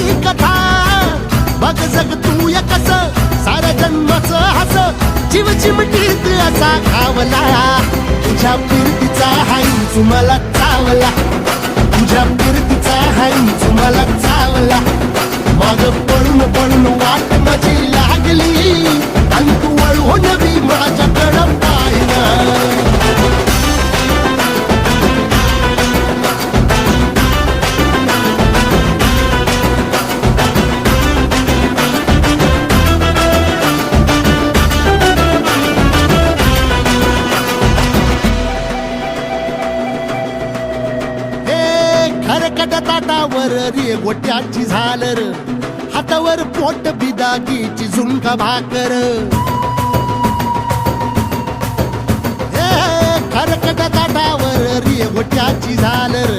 ही कथा बघ जग तू या कस साऱ्या जन्माचं हस जीव चिमटीत असा घावला तुझ्या फिरतीचा हाईच मला चावला तुझ्या फिरतीचा हाईच मला चावला माग पळून पळून वाट माझी लागली आणि तू वळून बी माझ्याकडं पाहिना खरकट ताटावर रे गोट्याची झालर हातावर पोट बिदागीची झुणका भाकर खरकट ताटावर रे गोट्याची झालर